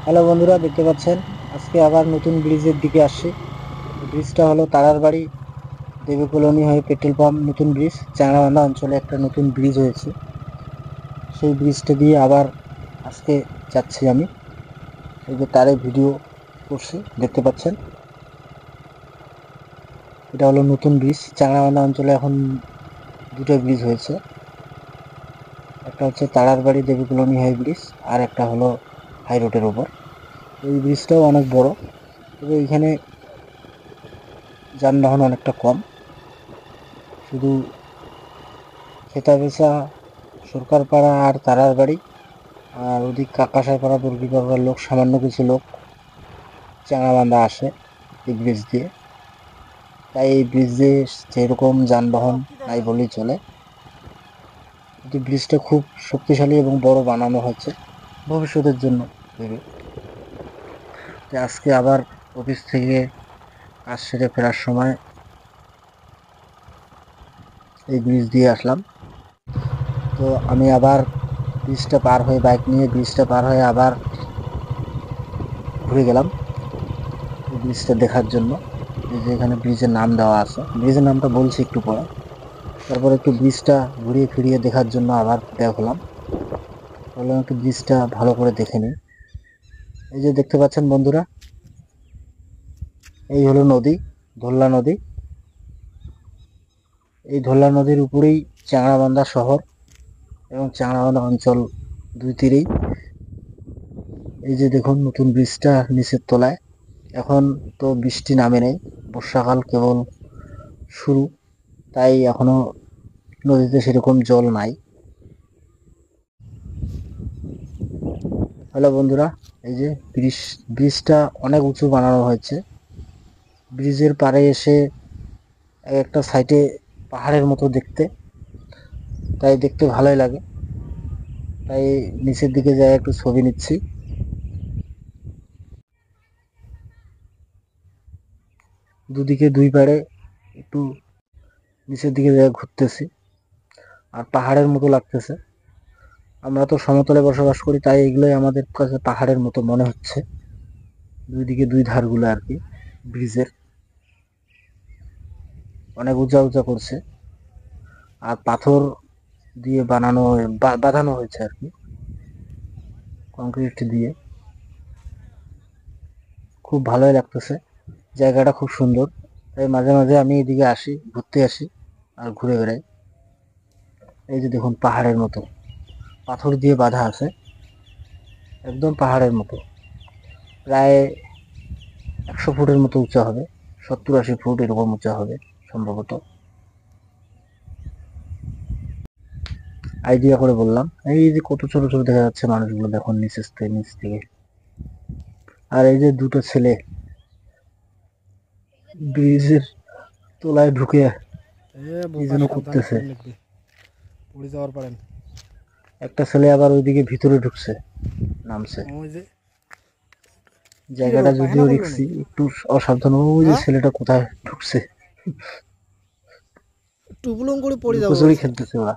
Hello বন্ধুরা, দেখতে পাচ্ছেন আজকে আবার নতুন ব্রিজের দিকে আসছি। ব্রিজটা হলো তারারবাড়ি দেবী কলোনি হয়ে পেট্রোল পাম্প নতুন ব্রিজ। চাংড়াবান্ধা অঞ্চলে একটা নতুন ব্রিজ হয়েছে, সেই ব্রিজটা দিয়ে আবার আজকে যাচ্ছি আমি। এই যে তারে ভিডিও করছি, দেখতে পাচ্ছেন এটা হলো নতুন ব্রিজ। চাংড়াবান্ধা অঞ্চলে এখন দুটো ব্রিজ হয়েছে, একটা হচ্ছে তারারবাড়ি দেবী কলোনি হাই ব্রিজ, আর একটা হলো হাই রোডের ওপর। এই ব্রিজটাও অনেক বড়, তবে এখানে যানবাহন অনেকটা কম। শুধু খেতাবেচা, সরকারপাড়া আর তারারবাড়ি, আর ওদিক কাকাসারপাড়া বর্গিপাড়ার লোক, সামান্য কিছু লোক চাঙাবান্ধা আসে এই ব্রিজ দিয়ে। তাই এই ব্রিজে সেরকম যানবাহন নাই বলেই চলে। কিন্তু ব্রিজটা খুব শক্তিশালী এবং বড় বানানো হয়েছে ভবিষ্যতের জন্য ভেবে। তাই আজকে আবার অফিস থেকে কাজ সেরে ফেরার সময় এই ব্রিজ দিয়ে আসলাম। তো আমি আবার ব্রিজটা পার হয়ে, বাইক নিয়ে ব্রিজটা পার হয়ে আবার ঘুরে গেলাম এই ব্রিজটা দেখার জন্য। এই যে এখানে ব্রিজের নাম দেওয়া আছে, ব্রিজের নামটা বলছি একটু পরে। তারপর একটু ব্রিজটা ঘুরিয়ে ফিরিয়ে দেখার জন্য আবার বের হলাম। বললাম একটু ব্রিজটা ভালো করে দেখে নিই। এই যে দেখতে পাচ্ছেন বন্ধুরা, এই হলো নদী, ধল্লা নদী। এই ধল্লা নদীর উপরেই চাংড়াবান্ধা শহর এবং চাংড়াবান্ধা অঞ্চল, দুই তীরেই। এই যে দেখুন নতুন ব্রিজটা নিচের তলায়। এখন তো বৃষ্টি নামে নেই, বর্ষাকাল কেবল শুরু, তাই এখনো নদীতে সেরকম জল নাই। হ্যালো বন্ধুরা, এই যে ব্রিজটা অনেক উঁচু বানানো হয়েছে। ব্রিজের পাড়ে এসে একটা সাইডে পাহাড়ের মতো দেখতে, তাই দেখতে ভালোই লাগে। তাই নিচের দিকে যাই একটু ছবি নিচ্ছি। দুদিকে দুই পাড়ে একটু নিচের দিকে যাই ঘুরতেছি, আর পাহাড়ের মতো লাগতেছে। আমরা তো সমতলে বসবাস করি, তাই এগুলোই আমাদের কাছে পাহাড়ের মতো মনে হচ্ছে। দুই দিকে দুই ধারগুলো আর কি ব্রিজের অনেক উঁচা উঁচা করছে, আর পাথর দিয়ে বানানো, বাঁধানো হয়েছে আর কি, কংক্রিট দিয়ে। খুব ভালোই লাগতেছে, জায়গাটা খুব সুন্দর। তাই মাঝে মাঝে আমি এদিকে আসি, ঘুরতে আসি আর ঘুরে বেড়াই। এই যে দেখুন পাহাড়ের মতো পাথর দিয়ে বাঁধা আছে, একদম পাহাড়ের মতো। প্রায় 100 ফুটের মতো উঁচা হবে, 70-80 ফুট এরকম উঁচা হবে সম্ভবত, আইডিয়া করে বললাম। এই যে কত ছোট ছোট দেখা যাচ্ছে মানুষগুলো, দেখুন নিচ থেকে। আর এই যে দুটো ছেলে ব্রিজের তলায় ঢুকে কি যেন করতেছে। পড়ে যাওয়ার পারেন। একটা ছেলে আবার ওইদিকে ভিতরে ঢুকছে, নামছে। ওই যে কি রে, জায়গাটা পায়খানা যদিও করলো রিক্সি, নাকি? একটু অসাবধান। ওই যে হ্যাঁ, ছেলেটা কোথায় ঢুকছে, টুবুলং করে পড়ে যাবো লুকোচুরি বলছে। খেলতেছে ওরা।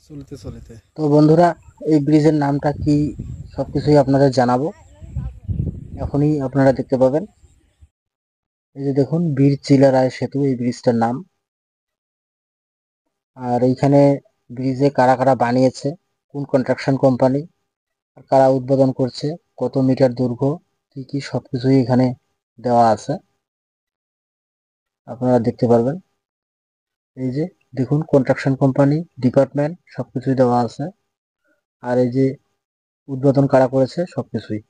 চলতে চলতে তো বন্ধুরা, এই ব্রিজের নামটা কি সবকিছুই আপনাদের জানাবো, এখনই আপনারা দেখতে পাবেন। এই যে দেখুন, বীর চিলা রায় সেতু এই ব্রিজটার নাম। আর এইখানে ব্রিজে কারা কারা বানিয়েছে, কোন কনস্ট্রাকশন কোম্পানি, কারা উদ্বোধন করছে, কত মিটার দৈর্ঘ্য, কি কি সবকিছুই এখানে দেওয়া আছে, আপনারা দেখতে পারবেন। এই যে দেখুন, কনস্ট্রাকশন কোম্পানি, ডিপার্টমেন্ট সবকিছুই দেওয়া আছে। আর এই যে উদ্বোধন কারা করেছে সবকিছুই।